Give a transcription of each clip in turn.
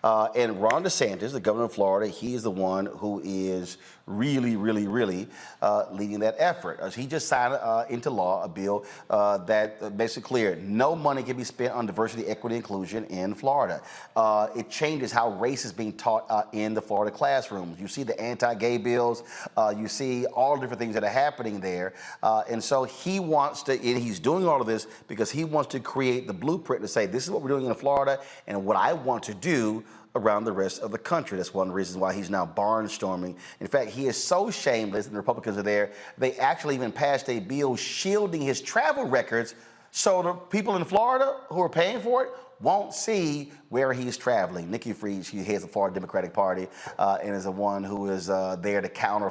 And Ron DeSantis, the governor of Florida, he is the one who is really leading that effort. He just signed into law a bill that makes it clear no money can be spent on diversity, equity, inclusion in Florida. It changes how race is being taught in the Florida classrooms. You see the anti-gay bills, you see all the different things that are happening there. And so he wants to, and he's doing all of this because he wants to create the blueprint to say, this is what we're doing in Florida and what I want to do around the rest of the country. That's one of the reasons why he's now barnstorming. In fact, he is so shameless, and the Republicans are there, they actually even passed a bill shielding his travel records so the people in Florida who are paying for it won't see where he's traveling. Nikki Fried, she heads the Florida Democratic Party and is the one who is there to counter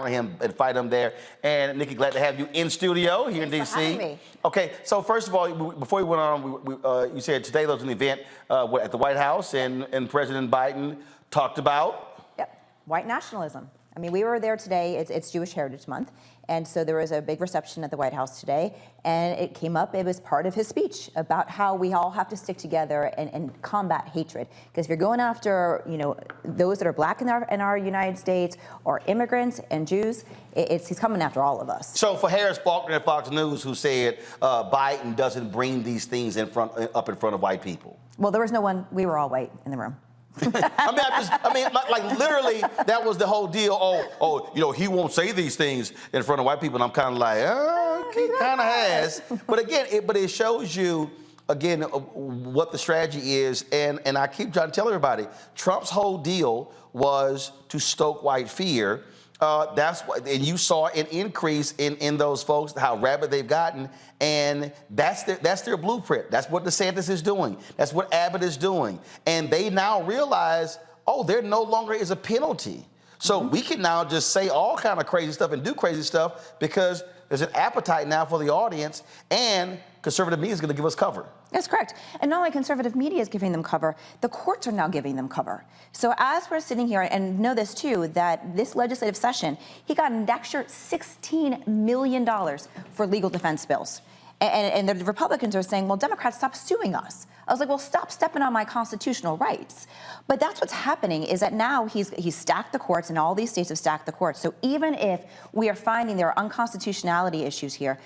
him and fight him there. And Nikki, glad to have you in studio here in D.C. Okay, so first of all, before we went on, you said today there was an event at the White House and President Biden talked about? Yep, white nationalism. I mean, we were there today, it's Jewish Heritage Month, and so there was a big reception at the White House today, and it came up, it was part of his speech about how we all have to stick together and combat hatred. Because if you're going after, you know, those that are black in our United States, or immigrants and Jews, he's coming after all of us. So for Harris Faulkner at Fox News, who said Biden doesn't bring these things up in front of white people. Well, there was no one, we were all white in the room. Like literally, that was the whole deal. Oh, you know, he won't say these things in front of white people. And I'm kind of like, he kind of has. But again, it shows you, again, what the strategy is. And I keep trying to tell everybody, Trump's whole deal was to stoke white fear. That's what, and you saw an increase in those folks, how rabid they've gotten, and that's their blueprint. That's what DeSantis is doing. That's what Abbott is doing, and they now realize, oh, there no longer is a penalty. So we can now just say all kind of crazy stuff and do crazy stuff because there's an appetite now for the audience, and conservative media is going to give us cover. That's correct. And not only conservative media is giving them cover, the courts are now giving them cover. So as we're sitting here, and know this too, that this legislative session, he got an extra $16 million for legal defense bills. And the Republicans are saying, well, Democrats, stop suing us. I was like, well, stop stepping on my constitutional rights. But that's what's happening, is that now he's stacked the courts, and all these states have stacked the courts. So even if we are finding there are unconstitutionality issues here,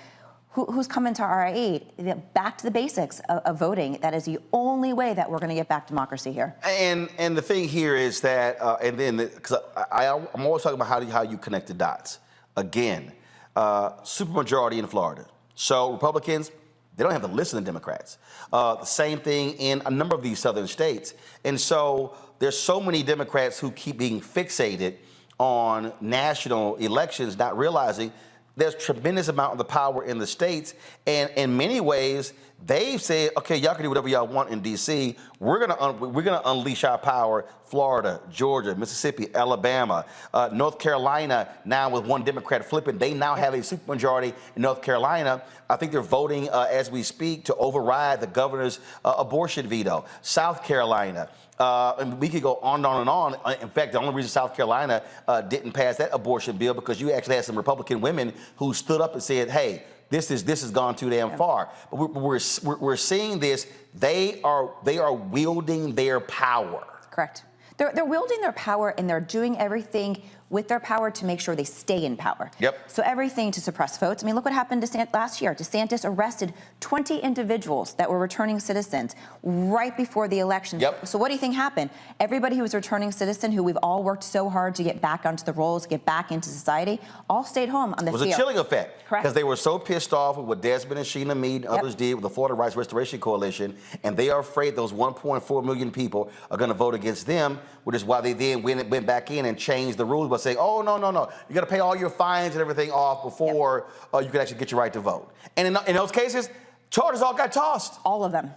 who's coming to our aid? Back to the basics of voting. That is the only way that we're going to get back democracy here. And the thing here is that, because I'm always talking about how you connect the dots. Again, supermajority in Florida. So Republicans, they don't have to listen to Democrats. The same thing in a number of these southern states. And so there's so many Democrats who keep being fixated on national elections, not realizing there's tremendous amount of the power in the states, and in many ways, they've said, okay, y'all can do whatever y'all want in D.C. We're gonna unleash our power. Florida, Georgia, Mississippi, Alabama, North Carolina. Now with one Democrat flipping, they now have a supermajority in North Carolina. I think they're voting as we speak to override the governor's abortion veto. South Carolina. And we could go on and on and on. In fact, the only reason South Carolina didn't pass that abortion bill because you actually had some Republican women who stood up and said, "Hey, this has gone too damn far." But we're seeing this. They are wielding their power. Correct. They're wielding their power, and they're doing everything with their power to make sure they stay in power. Yep. So everything to suppress votes. I mean, look what happened last year. DeSantis arrested 20 individuals that were returning citizens right before the election. Yep. So what do you think happened? Everybody who was a returning citizen, who we've all worked so hard to get back onto the rolls, get back into society, all stayed home on the field. It was a chilling effect. Correct. Because they were so pissed off with what Desmond and Sheena Mead and others did with the Florida Rights Restoration Coalition, and they are afraid those 1.4 million people are going to vote against them, which is why they then went back in and changed the rules by saying, oh, no, you got to pay all your fines and everything off before you can actually get your right to vote. And in those cases, charges all got tossed. All of them.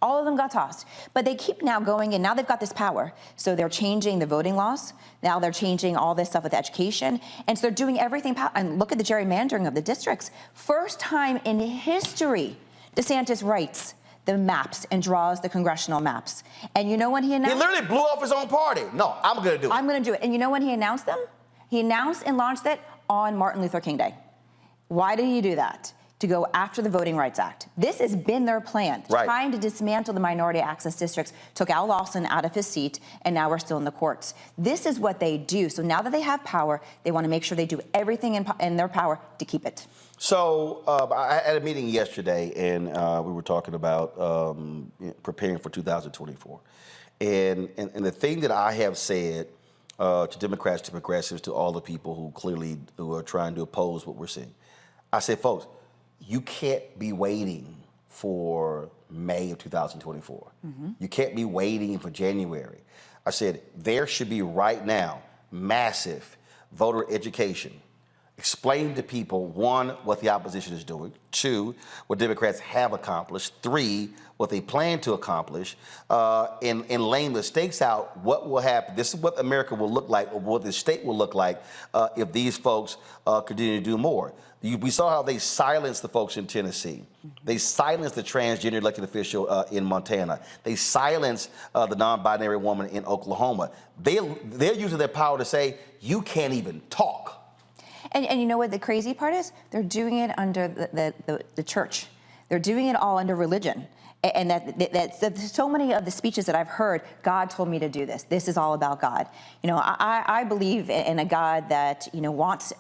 All of them got tossed. But they keep now going, and now they've got this power. So they're changing the voting laws. Now they're changing all this stuff with education. And so they're doing everything. And look at the gerrymandering of the districts. First time in history, DeSantis writes the maps and draws the congressional maps. And you know when he announced? He literally blew off his own party. No, I'm going to do it. I'm going to do it. And you know when he announced them? He announced and launched it on Martin Luther King Day. Why did he do that? to go after the Voting Rights Act. This has been their plan, Right. trying to dismantle the minority access districts, took Al Lawson out of his seat, and now we're still in the courts. This is what they do. So now that they have power, they want to make sure they do everything in their power to keep it. So I had a meeting yesterday, and we were talking about preparing for 2024. And the thing that I have said to Democrats, to progressives, to all the people who are trying to oppose what we're seeing, I said, folks, you can't be waiting for May of 2024. You can't be waiting for January. I said, there should be right now massive voter education. Explain to people, one, what the opposition is doing, two, what Democrats have accomplished, three, what they plan to accomplish, and laying the stakes out, what will happen. This is what America will look like, or what the state will look like if these folks continue to do more. We saw how they silenced the folks in Tennessee. They silenced the transgender elected official in Montana. They silenced the non-binary woman in Oklahoma. They're using their power to say, you can't even talk. And you know what the crazy part is? They're doing it under the church. They're doing it all under religion. And that so many of the speeches that I've heard, God told me to do this. This is all about God. You know, I believe in a God that, you know, wants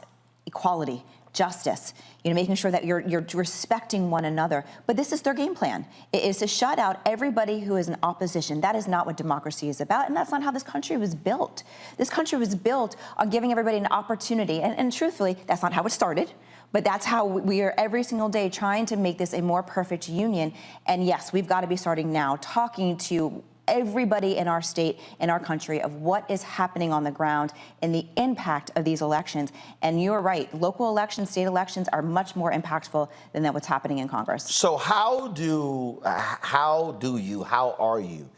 equality, justice, you know, making sure that you're respecting one another. But this is their game plan. It is to shut out everybody who is in opposition. That is not what democracy is about, and that's not how this country was built. This country was built on giving everybody an opportunity, and truthfully, that's not how it started. But that's how we are every single day trying to make this a more perfect union. And yes, we've got to be starting now, talking to everybody in our state, in our country, of what is happening on the ground and the impact of these elections. And you're right, local elections, state elections are much more impactful than what's happening in Congress. So how are you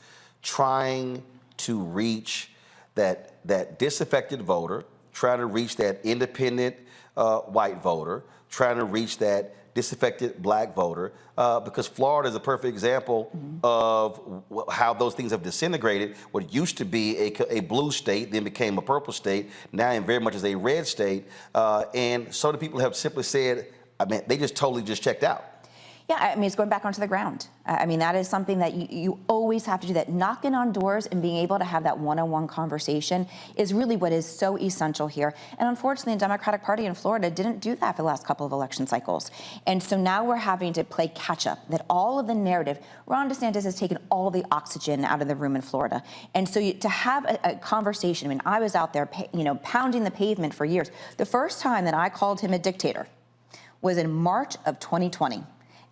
trying to reach that disaffected voter, trying to reach that independent white voter, trying to reach that disaffected black voter, because Florida is a perfect example of how those things have disintegrated. What used to be a blue state then became a purple state, now very much is a red state. And so the people have simply said, I mean, they just totally checked out. Yeah, I mean, it's going back onto the ground. I mean, that is something that you always have to do. That knocking on doors and being able to have that one-on-one conversation is really what is so essential here. And unfortunately, the Democratic Party in Florida didn't do that for the last couple of election cycles. And so now we're having to play catch-up, that all of the narrative, Ron DeSantis has taken all the oxygen out of the room in Florida. And so to have a conversation, I mean, I was out there, you know, pounding the pavement for years. The first time that I called him a dictator was in March of 2020.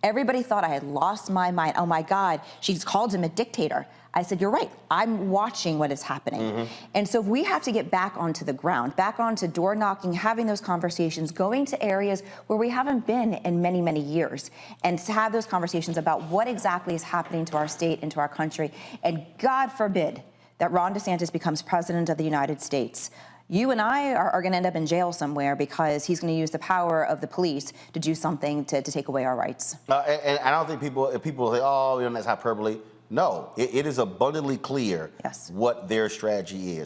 Everybody thought I had lost my mind. Oh my God, she's called him a dictator. I said, you're right, I'm watching what is happening. And so we have to get back onto the ground, back onto door knocking, having those conversations, going to areas where we haven't been in many, many years, and to have those conversations about what exactly is happening to our state and to our country. And God forbid that Ron DeSantis becomes president of the United States. You and I are going to end up in jail somewhere because he's going to use the power of the police to do something to take away our rights. And I don't think people say, oh, you know, that's hyperbole. No, it is abundantly clear what their strategy is.